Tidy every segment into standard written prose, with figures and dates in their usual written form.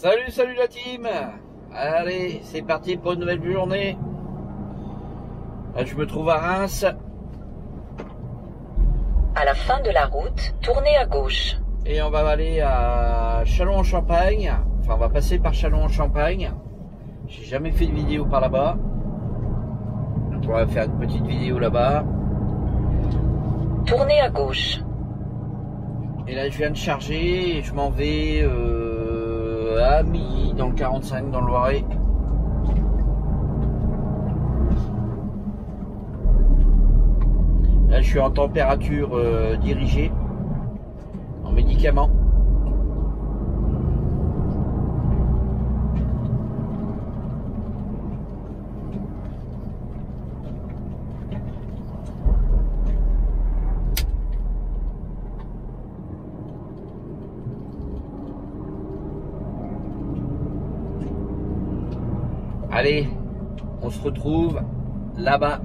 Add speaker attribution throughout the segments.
Speaker 1: Salut, salut la team. Allez, c'est parti pour une nouvelle journée. Là, je me trouve à Reims.
Speaker 2: À la fin de la route, tournez à gauche.
Speaker 1: Et on va aller à Châlons-en-Champagne. Enfin, on va passer par Châlons-en-Champagne. J'ai jamais fait de vidéo par là-bas. Donc, on va faire une petite vidéo là-bas.
Speaker 2: Tournez à gauche.
Speaker 1: Et là, je viens de charger et je m'en vais à Milly, dans le 45, dans le Loiret. Là, je suis en température dirigée, en médicaments. Allez, on se retrouve là-bas.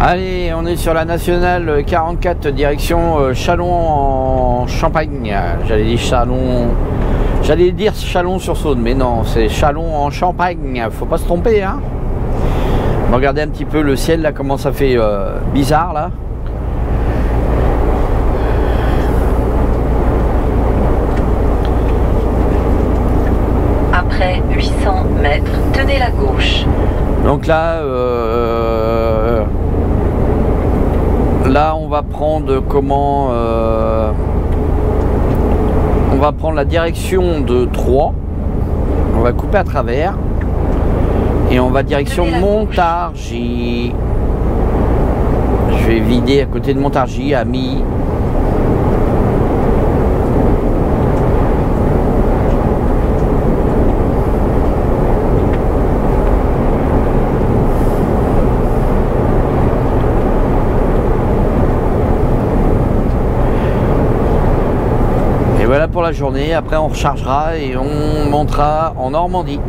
Speaker 1: Allez, on est sur la nationale 44 direction Châlons-en-Champagne. J'allais dire Chalon-sur-Saône, mais non, c'est Châlons-en-Champagne. Faut pas se tromper, hein. Regardez un petit peu le ciel là, comment ça fait bizarre là.
Speaker 2: Après 800 mètres, tenez la gauche.
Speaker 1: Donc là, là, on va prendre comment on va prendre la direction de Troyes. On va couper à travers et on va direction Montargis. Je vais vider à côté de Montargis, à Milly. Voilà pour la journée, après on rechargera et on montera en Normandie.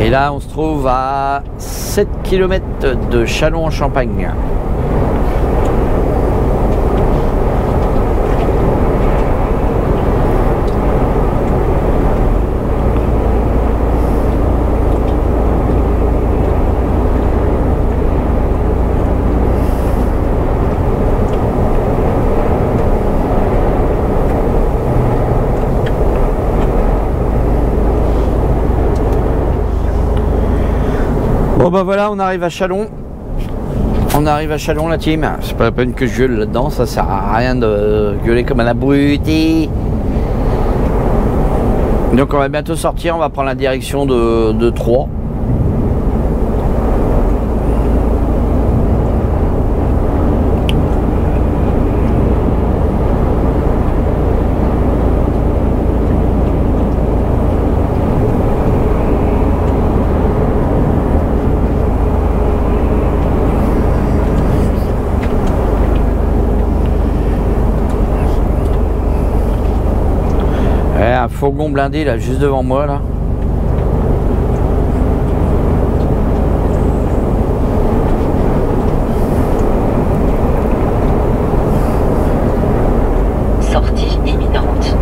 Speaker 1: Et là on se trouve à 7 km de Châlons-en-Champagne. Bon bah voilà, on arrive à Châlons. On arrive à Châlons la team. C'est pas la peine que je gueule là-dedans, ça sert à rien de gueuler comme un abruti. Donc on va bientôt sortir, on va prendre la direction de Troyes. Un fourgon blindé là juste devant moi là.
Speaker 2: Sortie imminente.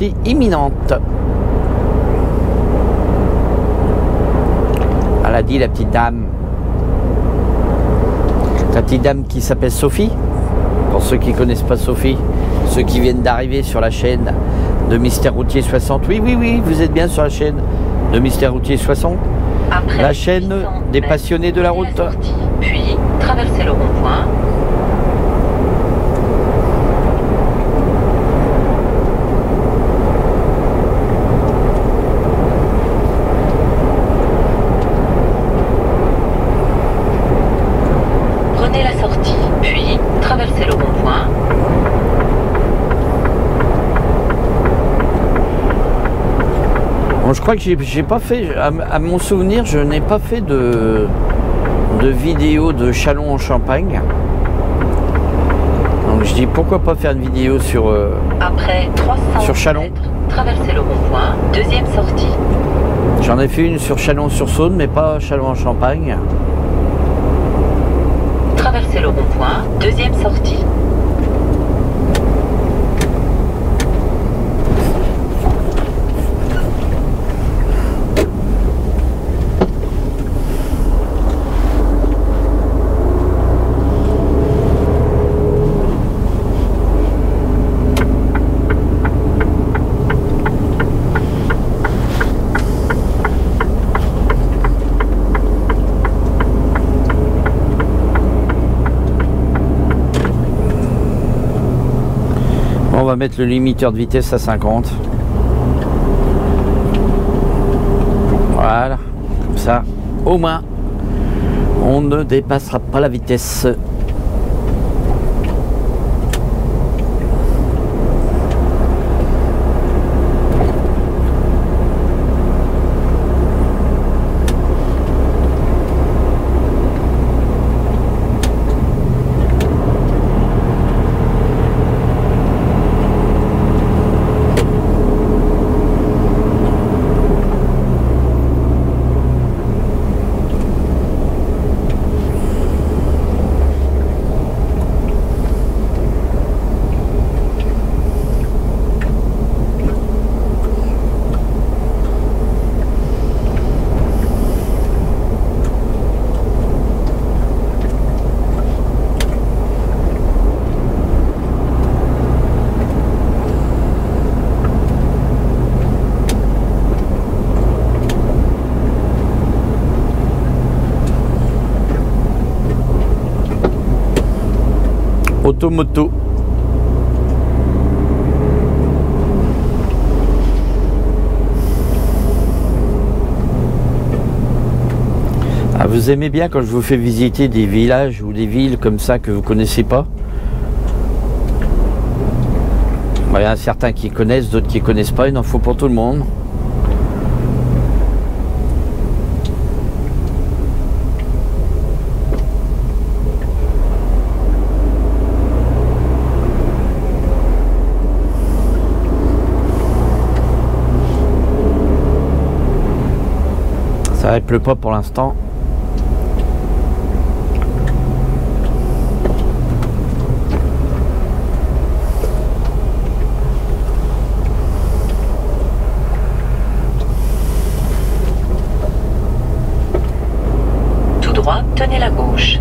Speaker 1: sortie imminente. Elle a dit la petite dame. La petite dame qui s'appelle Sophie. Pour ceux qui ne connaissent pas Sophie, ceux qui viennent d'arriver sur la chaîne de Mystère Routier 60. Oui, oui, oui, vous êtes bien sur la chaîne de Mystère Routier 60.
Speaker 2: Après
Speaker 1: La chaîne des passionnés de la route.
Speaker 2: Puis, traversez le rond-point. Prenez la sortie, puis traversez le rond-point.
Speaker 1: Bon, je crois que j'ai pas fait, à mon souvenir, je n'ai pas fait de vidéo de Châlons en Champagne. Donc je dis pourquoi pas faire une vidéo sur
Speaker 2: Après 300
Speaker 1: sur Châlons.
Speaker 2: mètres, traversez le rond-point, deuxième sortie.
Speaker 1: J'en ai fait une sur Chalon-sur-Saône, mais pas Châlons en Champagne.
Speaker 2: Traversez le rond-point, deuxième sortie.
Speaker 1: On va mettre le limiteur de vitesse à 50. Voilà, comme ça, au moins, on ne dépassera pas la vitesse. Automoto. Ah, vous aimez bien quand je vous fais visiter des villages ou des villes comme ça que vous connaissez pas? Il y en a certains qui connaissent, d'autres qui connaissent pas, il en faut pour tout le monde. Ça ne pleut pas pour l'instant.
Speaker 2: Tout droit, tenez la gauche.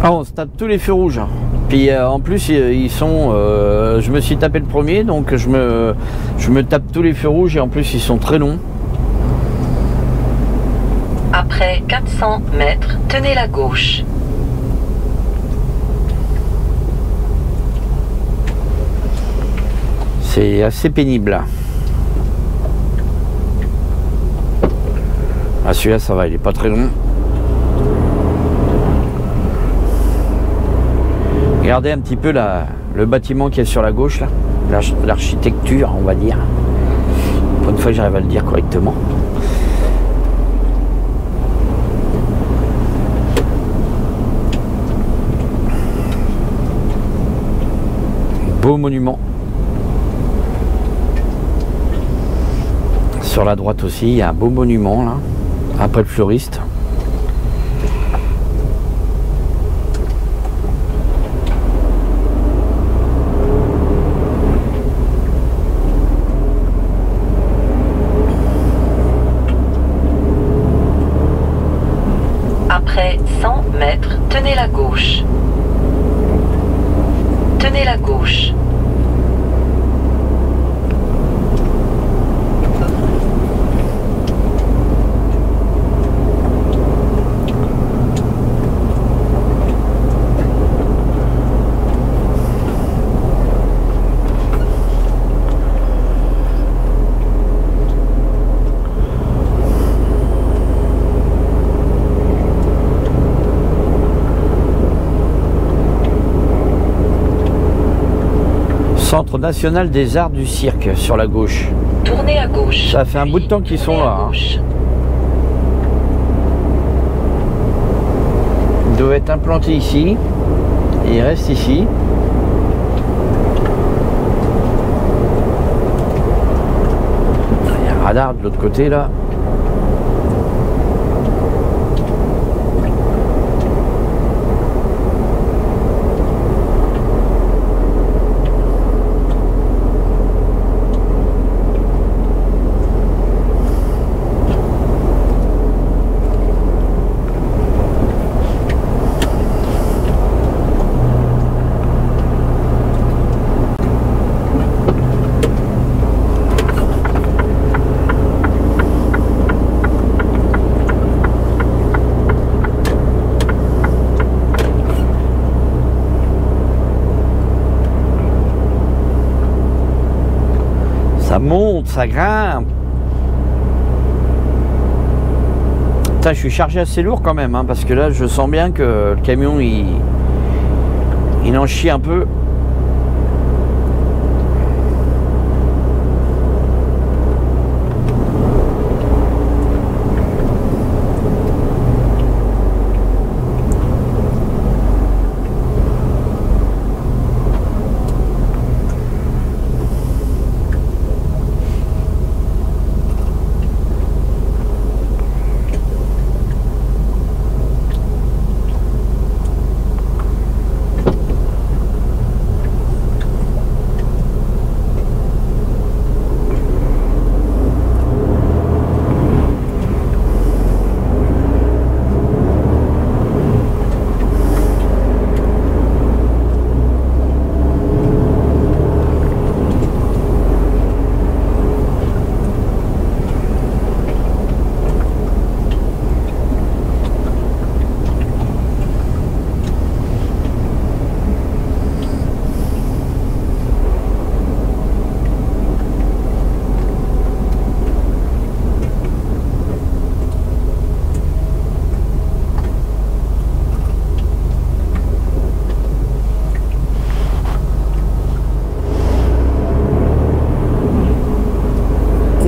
Speaker 1: Ah, on se tape tous les feux rouges. Puis en plus ils sont je me suis tapé le premier, donc je me tape tous les feux rouges et en plus ils sont très longs.
Speaker 2: Après 400 mètres, tenez la gauche.
Speaker 1: C'est assez pénible. Ah, celui-là ça va, il est pas très long. Regardez un petit peu le bâtiment qui est sur la gauche là, l'architecture on va dire. Pour une fois j'arrive à le dire correctement. Beau monument. Sur la droite aussi, il y a un beau monument là, après le fleuriste.
Speaker 2: la gauche. Tenez la gauche.
Speaker 1: Centre national des arts du cirque sur la gauche.
Speaker 2: Tournez à gauche.
Speaker 1: Ça fait un bout de temps qu'ils sont là. Ils doivent être implantés ici. Et ils restent ici. Il y a un radar de l'autre côté là. Ça monte, ça grimpe. Putain, je suis chargé assez lourd quand même, hein, parce que là, je sens bien que le camion, il en chie un peu.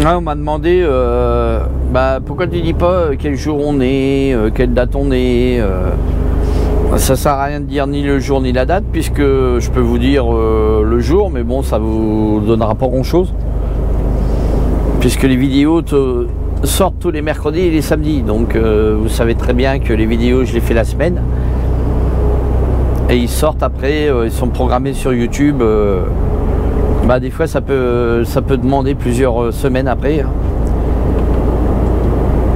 Speaker 1: On m'a demandé pourquoi tu dis pas quel jour on est, quelle date on est. Ça sert à rien de dire ni le jour ni la date, puisque je peux vous dire le jour, mais bon, ça vous donnera pas grand chose, puisque les vidéos sortent tous les mercredis et les samedis. Donc vous savez très bien que les vidéos, je les fais la semaine et ils sortent après, ils sont programmés sur YouTube. Des fois ça peut demander plusieurs semaines après.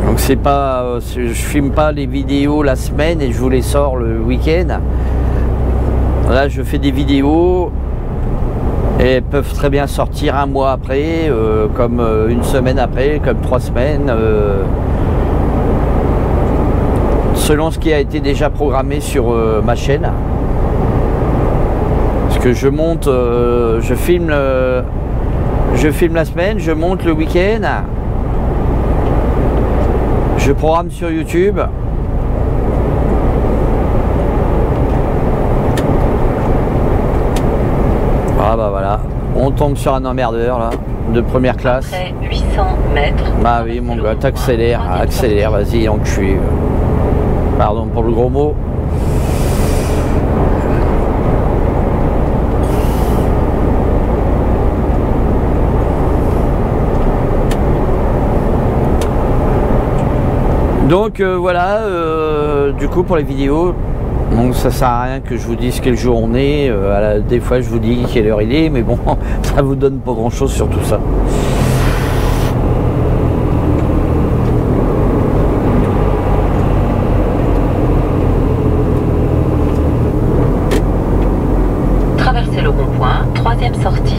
Speaker 1: Donc c'est pas, je filme pas les vidéos la semaine et je vous les sors le week-end. Là je fais des vidéos et elles peuvent très bien sortir un mois après, comme une semaine après, comme 3 semaines, selon ce qui a été déjà programmé sur ma chaîne. Que je monte, je filme la semaine, je monte le week-end, je programme sur YouTube. Ah voilà, on tombe sur un emmerdeur là, de première classe.
Speaker 2: Après 800 mètres.
Speaker 1: Bah oui mon gars, accélère, vas-y enculé. Pardon pour le gros mot. Donc voilà, du coup pour les vidéos, donc ça sert à rien que je vous dise quel jour on est, des fois je vous dis quelle heure il est, mais bon, ça vous donne pas grand chose sur tout ça.
Speaker 2: troisième sortie.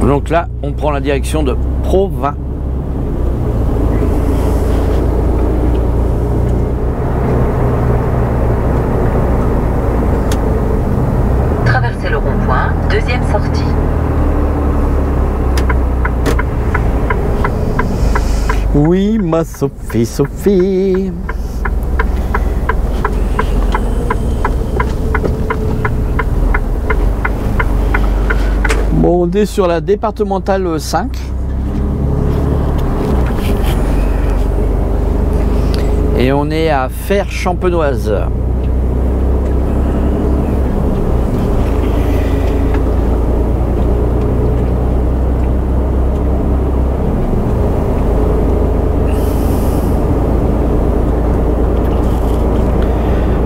Speaker 1: Donc là, on prend la direction de Provins.
Speaker 2: Traversez le rond-point, deuxième sortie.
Speaker 1: Oui, ma Sophie, Sophie. Bon, on est sur la départementale 5. Et on est à Fère-Champenoise.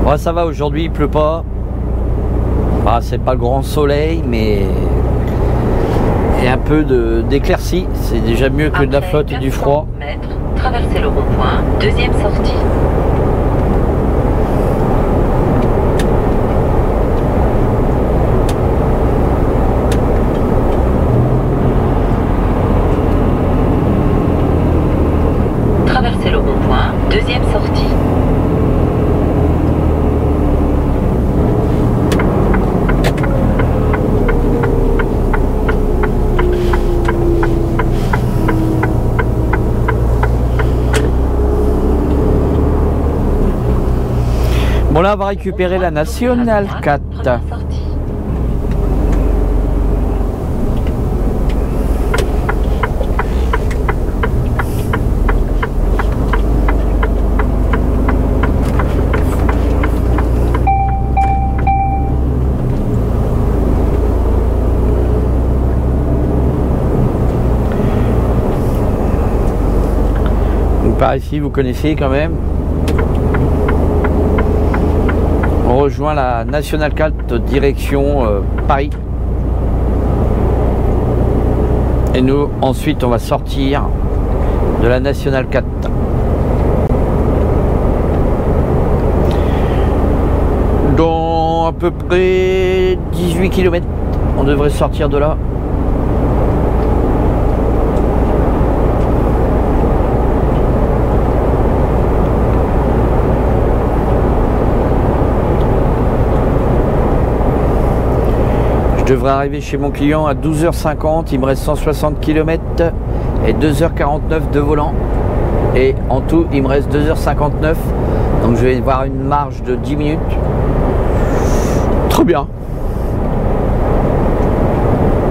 Speaker 1: Bon, ça va, aujourd'hui il pleut pas. Ah, c'est pas le grand soleil, mais il y a un peu d'éclaircie. C'est déjà mieux que de la flotte et du froid.
Speaker 2: Mètres, traversez le rond-point, deuxième sortie. Traversez le rond-point, deuxième sortie.
Speaker 1: Bon, là on va récupérer la nationale 4. Donc par ici vous connaissez quand même. On rejoint la Nationale 4 direction Paris. Et nous, ensuite, on va sortir de la Nationale 4. Dans à peu près 18 km, on devrait sortir de là. Je devrais arriver chez mon client à 12h50, il me reste 160 km et 2h49 de volant. Et en tout, il me reste 2h59, donc je vais avoir une marge de 10 minutes. Très bien.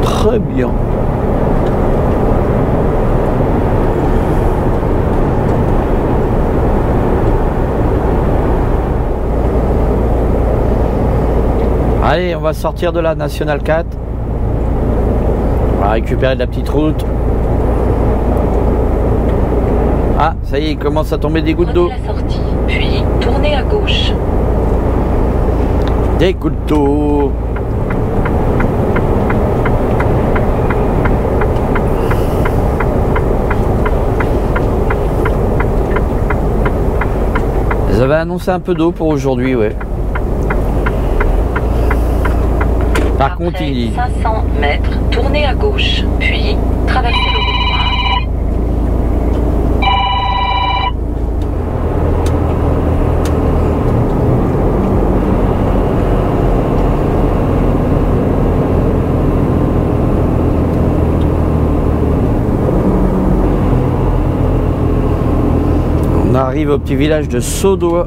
Speaker 1: Très bien. Allez, on va sortir de la Nationale 4. On va récupérer de la petite route. Ah, ça y est, il commence à tomber des gouttes d'eau.
Speaker 2: Prenez la sortie, puis tournez à gauche.
Speaker 1: Des gouttes d'eau. Ils avaient annoncé un peu d'eau pour aujourd'hui, ouais. Par
Speaker 2: Après
Speaker 1: contre, il dit
Speaker 2: 500 mètres, tournez à gauche, puis traversez le rond-point.
Speaker 1: on arrive au petit village de Saudois.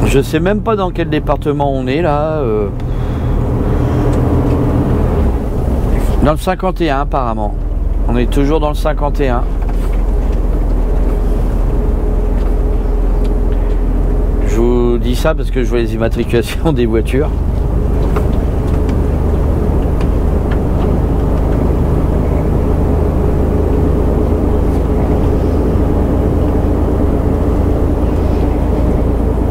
Speaker 1: Je sais même pas dans quel département on est là. Dans le 51 apparemment. On est toujours dans le 51. Je vous dis ça parce que je vois les immatriculations des voitures.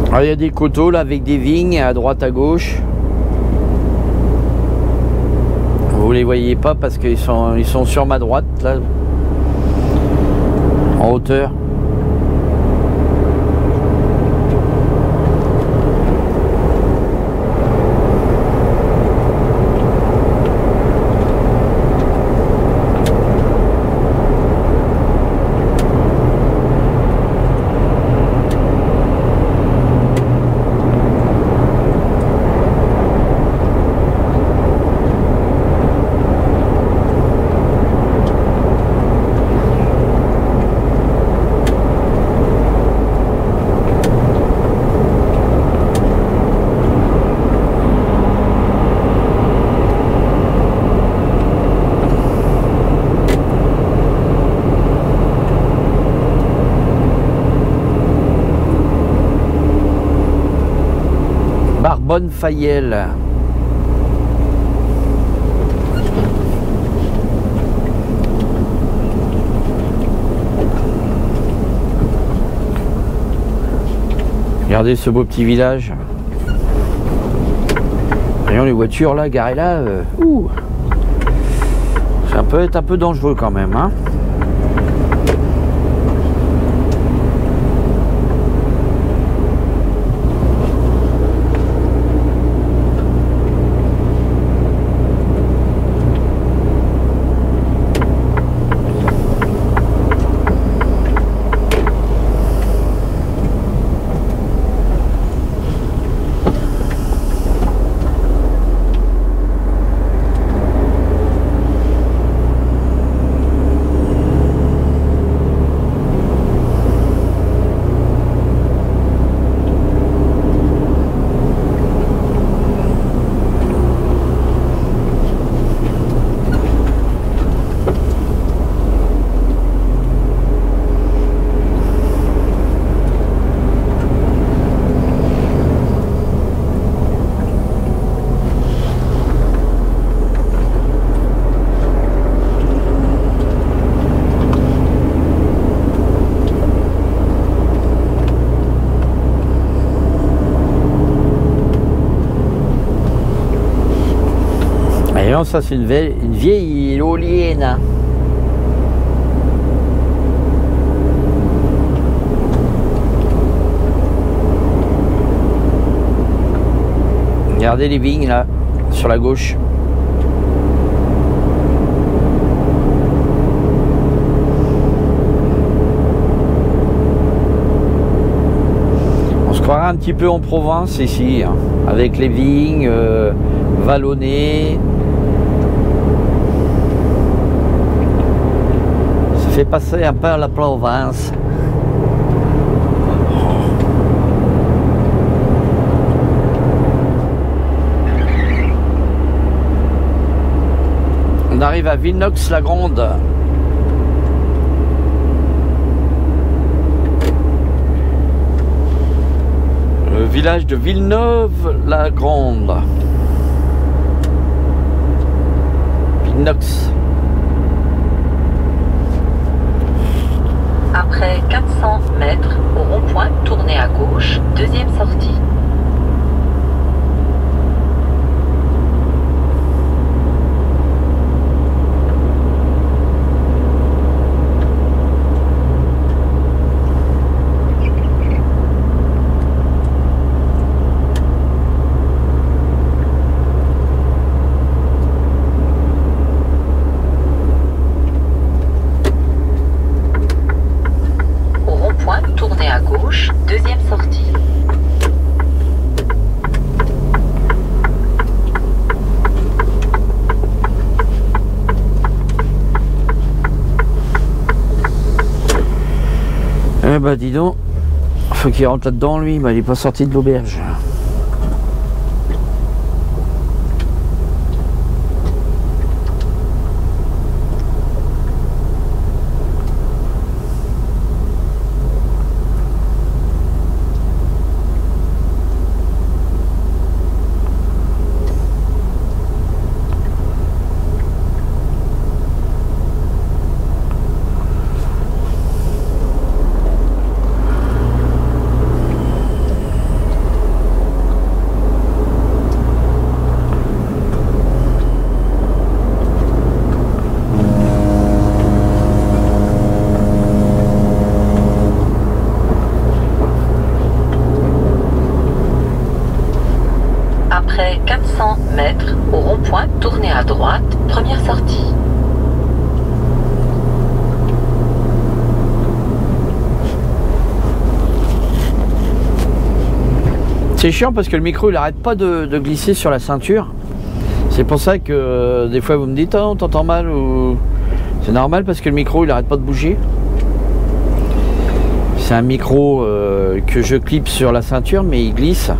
Speaker 1: Alors, il y a des coteaux là avec des vignes à droite à gauche. Vous les voyez pas parce qu'ils sont sur ma droite là, en hauteur. Barbonne-Fayel. Regardez ce beau petit village. Voyons les voitures là, garées là. Ça peut être un peu dangereux quand même, hein. Et non, ça c'est une vieille éolienne. Regardez les vignes là, sur la gauche. On se croirait un petit peu en Provence ici, hein, avec les vignes vallonnées. Ça fait passer un peu à la Provence. On arrive à Villenox-la-Grande. Le village de Villeneuve-la-Grande. Villenox.
Speaker 2: Après 400 mètres, au rond-point, tournez à gauche, deuxième sortie. Tournez à gauche, deuxième sortie.
Speaker 1: Eh bah dis donc, faut qu'il rentre là-dedans lui, bah il est pas sorti de l'auberge.
Speaker 2: Après 400 mètres, au rond-point, tournez à droite, première sortie.
Speaker 1: C'est chiant parce que le micro il arrête pas de glisser sur la ceinture. C'est pour ça que des fois vous me dites oh, on t'entend mal ou c'est normal parce que le micro il arrête pas de bouger. C'est un micro que je clip sur la ceinture mais il glisse.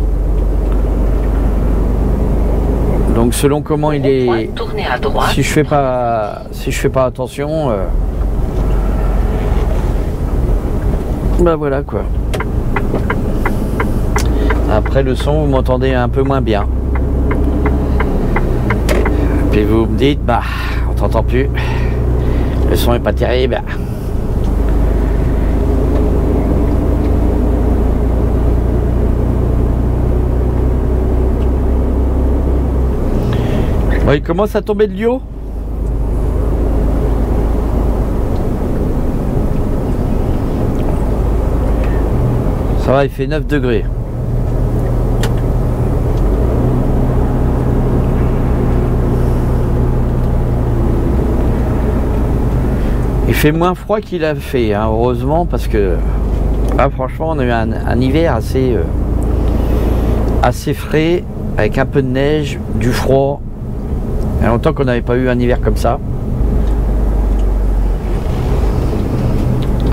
Speaker 1: Donc selon comment il est,
Speaker 2: tournez à droite.
Speaker 1: si je fais pas attention, bah voilà quoi. Après le son, vous m'entendez un peu moins bien. Puis vous me dites, bah, on t'entend plus. Le son est pas terrible. Bon, il commence à tomber de l'eau. Ça va, il fait 9 degrés. Il fait moins froid qu'il a fait, hein, heureusement, parce que là, franchement, on a eu un hiver assez frais, avec un peu de neige, du froid. Il y a longtemps qu'on n'avait pas eu un hiver comme ça.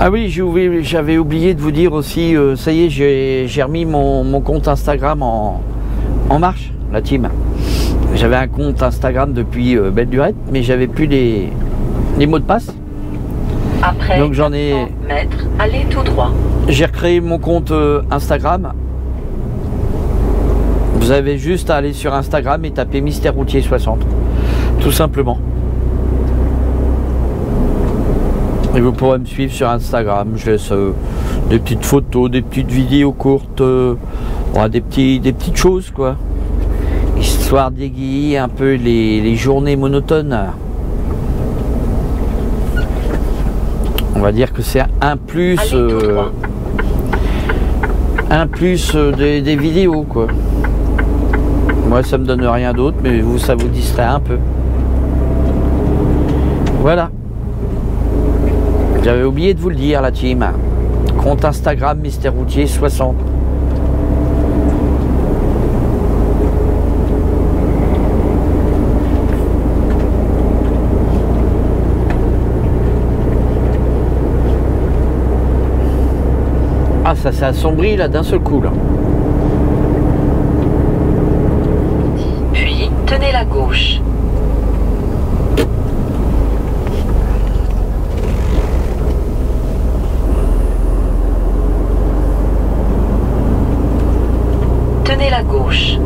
Speaker 1: Ah oui, j'avais oublié de vous dire aussi, ça y est, j'ai remis mon compte Instagram en marche, la team. J'avais un compte Instagram depuis belle lurette, mais j'avais plus les mots de passe.
Speaker 2: Après
Speaker 1: donc j'en ai.
Speaker 2: Mètres, allez tout droit.
Speaker 1: J'ai recréé mon compte Instagram. Vous avez juste à aller sur Instagram et taper Mister Routier 60, tout simplement. Et vous pourrez me suivre sur Instagram. Je laisse des petites photos, des petites vidéos courtes, des petites choses quoi, histoire d'égayer un peu les journées monotones. On va dire que c'est un plus des vidéos quoi. Moi ça me donne rien d'autre, mais vous ça vous distrait un peu. Voilà. J'avais oublié de vous le dire la team. Compte Instagram Mister Routier 60. Ah ça s'est assombri là d'un seul coup là.
Speaker 2: Puis tenez la gauche. Tenez la gauche.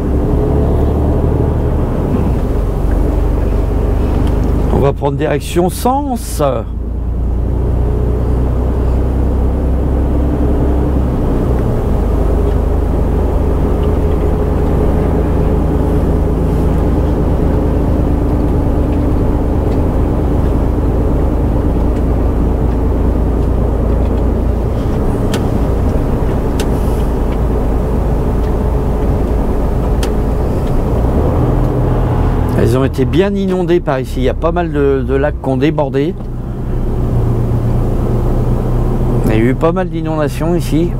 Speaker 1: On va prendre direction Sens. Elles ont été bien inondées par ici, il y a pas mal de lacs qui ont débordé. Il y a eu pas mal d'inondations ici.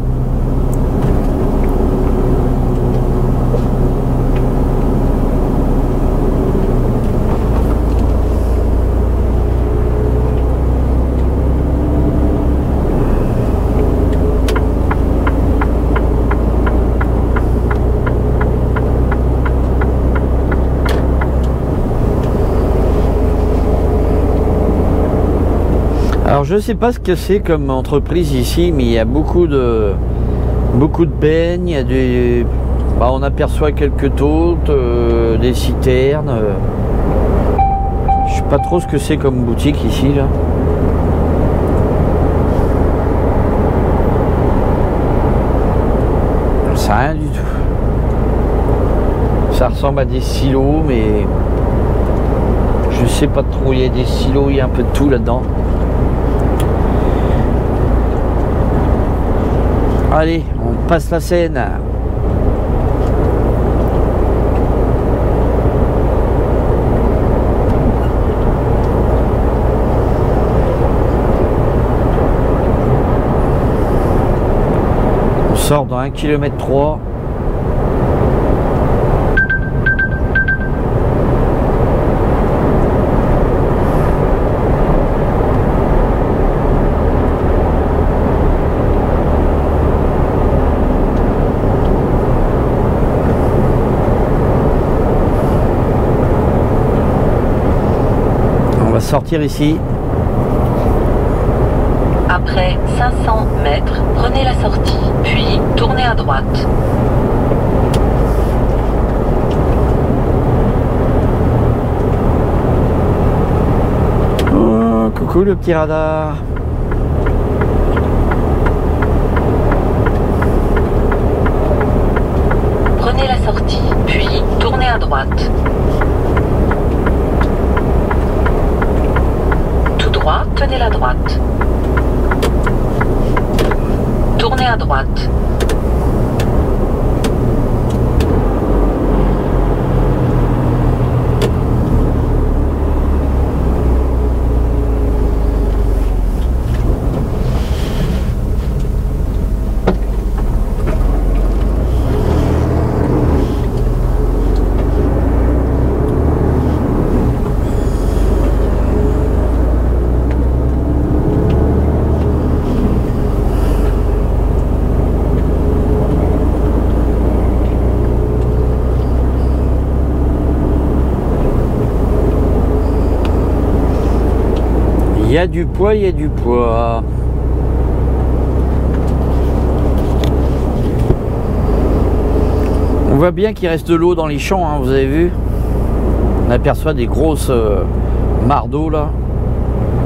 Speaker 1: Alors je sais pas ce que c'est comme entreprise ici, mais il y a beaucoup de beignes, il y a des, on aperçoit quelques tautes, des citernes. Je sais pas trop ce que c'est comme boutique ici là. C'est rien du tout. Ça ressemble à des silos, mais je sais pas trop. Il y a des silos, il y a un peu de tout là-dedans. Allez, on passe la Seine. sort dans 1 km 3. On va sortir ici.
Speaker 2: Après 500 mètres, prenez la sortie, puis tournez à droite.
Speaker 1: Oh, coucou le petit radar.
Speaker 2: Prenez la sortie, puis tournez à droite. Tout droit, tenez la droite. Tournez à droite.
Speaker 1: Il y a du poids, il y a du poids. On voit bien qu'il reste de l'eau dans les champs, hein, vous avez vu. On aperçoit des grosses mares d'eau là.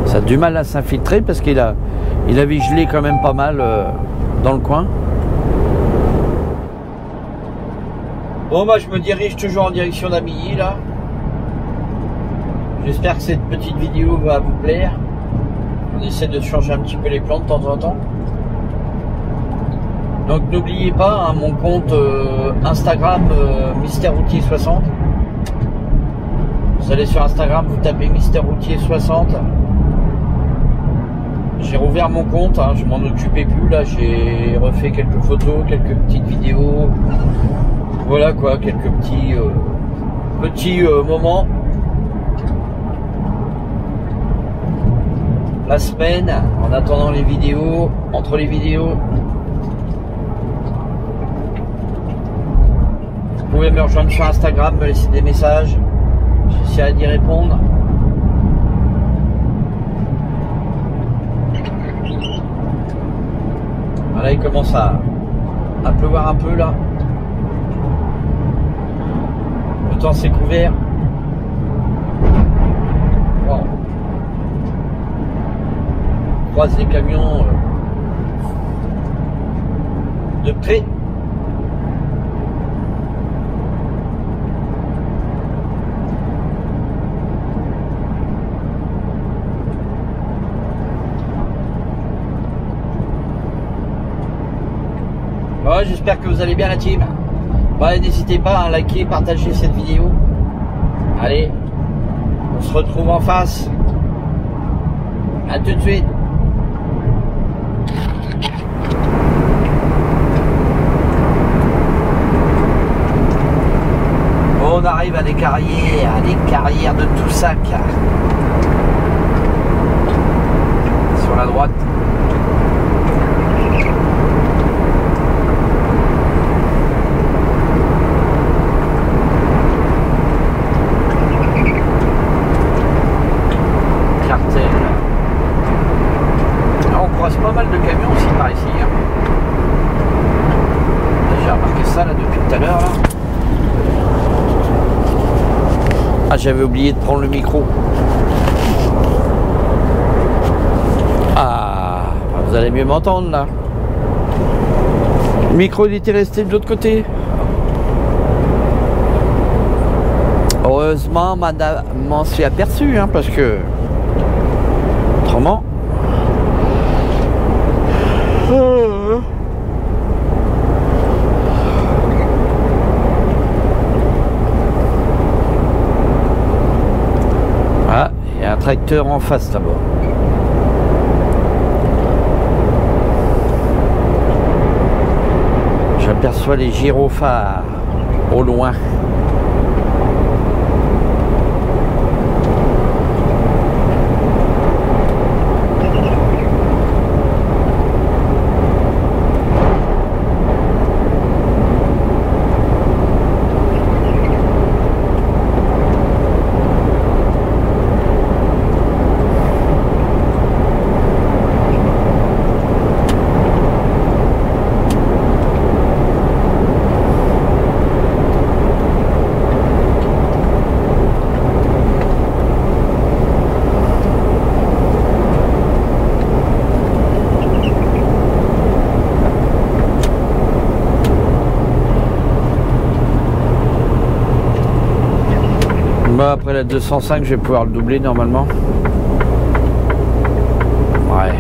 Speaker 1: Ça a du mal à s'infiltrer parce qu'il avait gelé quand même pas mal dans le coin. Bon bah je me dirige toujours en direction d'Amilly là. J'espère que cette petite vidéo va vous plaire. On essaie de changer un petit peu les plans de temps en temps. Donc n'oubliez pas hein, mon compte Instagram MrRoutier60. Vous allez sur Instagram, vous tapez MrRoutier60. J'ai rouvert mon compte, hein, je m'en occupais plus là, j'ai refait quelques photos, quelques petites vidéos. Voilà quoi, quelques petits moments. La semaine, en attendant les vidéos, entre les vidéos. Vous pouvez me rejoindre sur Instagram, me laisser des messages. J'essaierai d'y répondre. Voilà, il commence à pleuvoir un peu là. Le temps s'est couvert. Wow. On croise les camions de près. Ouais, j'espère que vous allez bien la team. Ouais, n'hésitez pas à liker, partager cette vidéo. Allez, on se retrouve en face. À tout de suite. On arrive à des carrières de Toussac. Sur la droite. Pas mal de camions aussi par ici. Hein. J'ai remarqué ça là depuis tout à l'heure. Ah, j'avais oublié de prendre le micro. Ah, vous allez mieux m'entendre là. Le micro il était resté de l'autre côté. Heureusement, madame m'en suis aperçu hein, parce que autrement. Ah, il y a un tracteur en face là-bas. J'aperçois les gyrophares au loin. Bah après la 205 je vais pouvoir le doubler normalement. Ouais.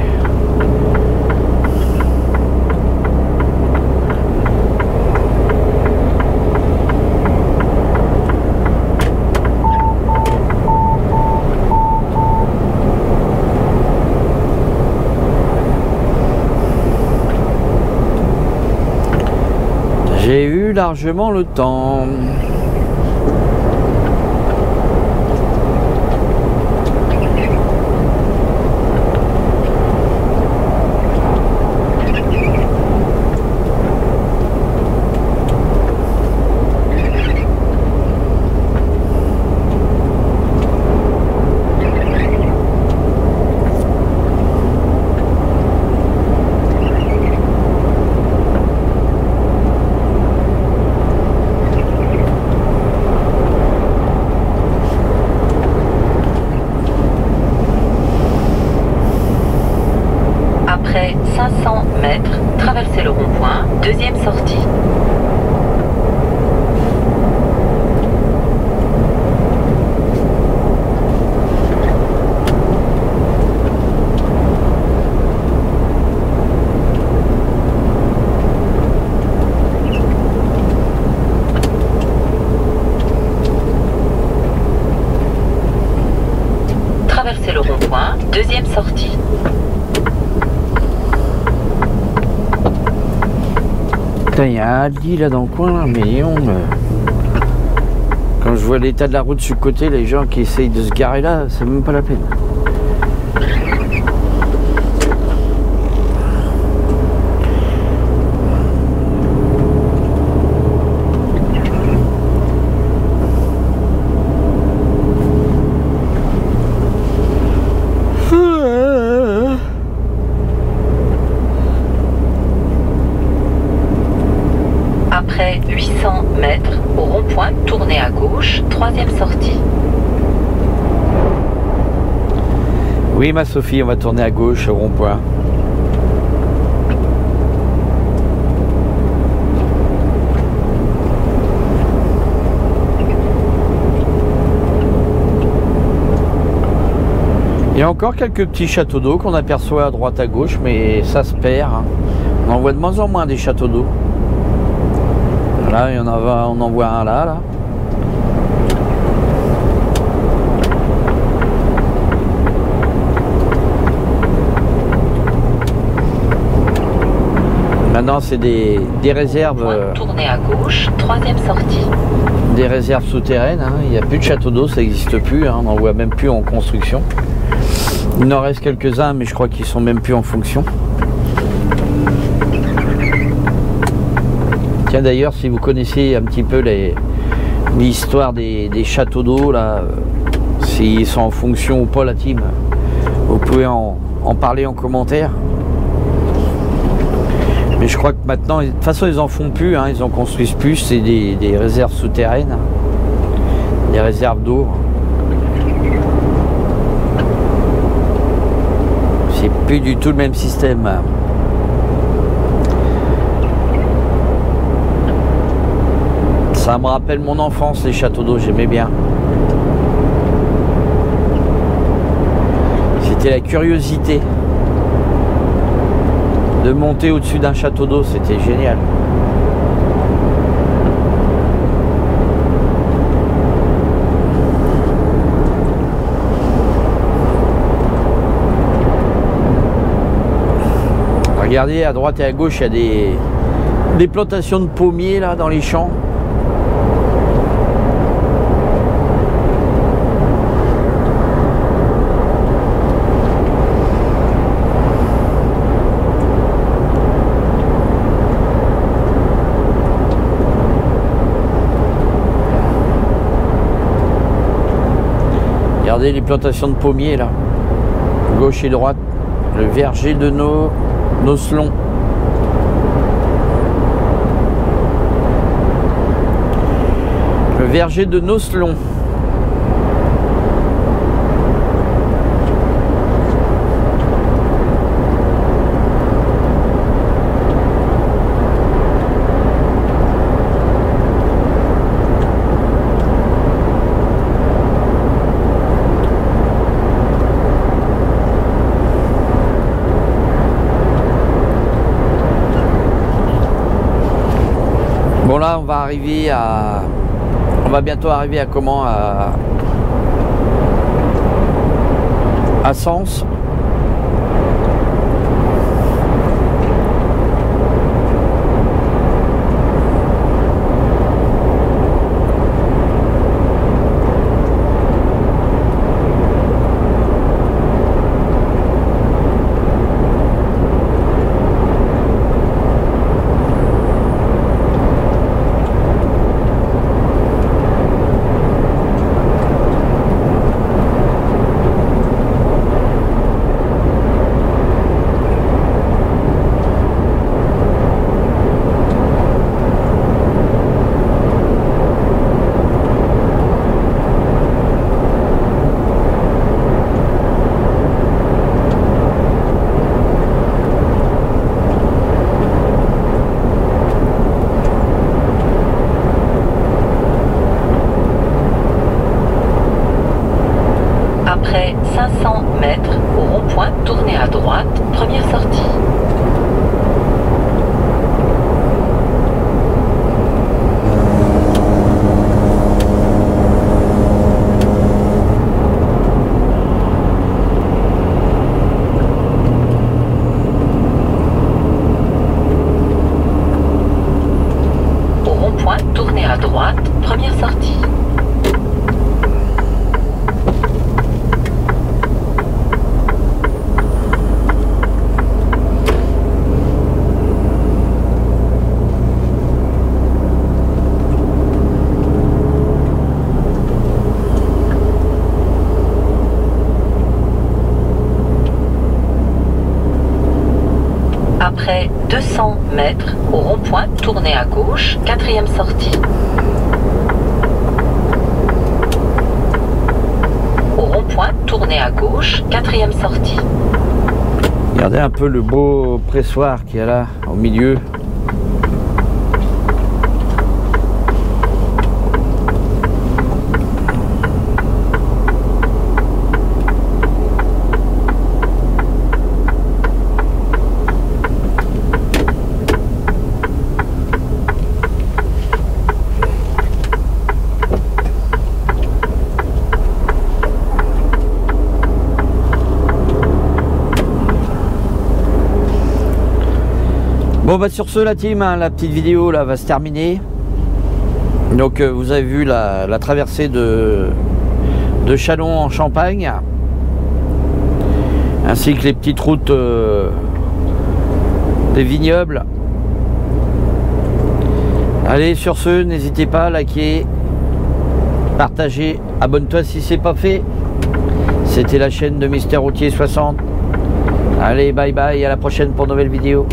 Speaker 1: J'ai eu largement le temps.
Speaker 2: Après 500 mètres, traversez le rond-point, deuxième sortie. Traversez le rond-point, deuxième sortie.
Speaker 1: Putain, il y a un Aldi là dans le coin, là, mais quand je vois l'état de la route sur le côté, les gens qui essayent de se garer là, c'est même pas la peine.
Speaker 2: Après 800 mètres, au rond-point, tournez à gauche, troisième sortie.
Speaker 1: Oui, ma Sophie, on va tourner à gauche au rond-point. Il y a encore quelques petits châteaux d'eau qu'on aperçoit à droite à gauche, mais ça se perd. Hein. On en voit de moins en moins des châteaux d'eau. Là, il y en a, on en voit un là. Maintenant, c'est des réserves.
Speaker 2: Tournez à gauche, troisième sortie.
Speaker 1: Des réserves souterraines. Hein. Il n'y a plus de château d'eau, ça n'existe plus. Hein. On n'en voit même plus en construction. Il en reste quelques-uns, mais je crois qu'ils sont même plus en fonction. Tiens, d'ailleurs, si vous connaissez un petit peu l'histoire des châteaux d'eau, là, s'ils sont en fonction ou pas, la team, vous pouvez en parler en commentaire. Mais je crois que maintenant, de toute façon, ils en font plus, hein, ils en construisent plus, c'est des réserves souterraines, des réserves d'eau. C'est plus du tout le même système. Ça me rappelle mon enfance, les châteaux d'eau, j'aimais bien. C'était la curiosité de monter au-dessus d'un château d'eau, c'était génial. Regardez, à droite et à gauche, il y a Des plantations de pommiers là dans les champs. Regardez les plantations de pommiers là, gauche et droite, le verger de Noclon. Le verger de Noclon. Bon là on va arriver à... On va bientôt arriver à comment? À Sens.
Speaker 2: Après 500 mètres, au rond-point, tournez à droite, première sortie. Au rond-point, tournez à droite, première sortie. Après 200 mètres, au rond-point, tournez à gauche, quatrième sortie. Au rond-point, tournez à gauche, quatrième sortie.
Speaker 1: Regardez un peu le beau pressoir qu'il y a là, au milieu. Bon bah sur ce la team, hein, la petite vidéo là va se terminer. Donc vous avez vu la traversée de Châlons en Champagne, ainsi que les petites routes des vignobles. Allez, sur ce, n'hésitez pas à liker, partager, abonne-toi si c'est pas fait. C'était la chaîne de Mister Routier 60. Allez, bye bye, à la prochaine pour une nouvelle vidéo.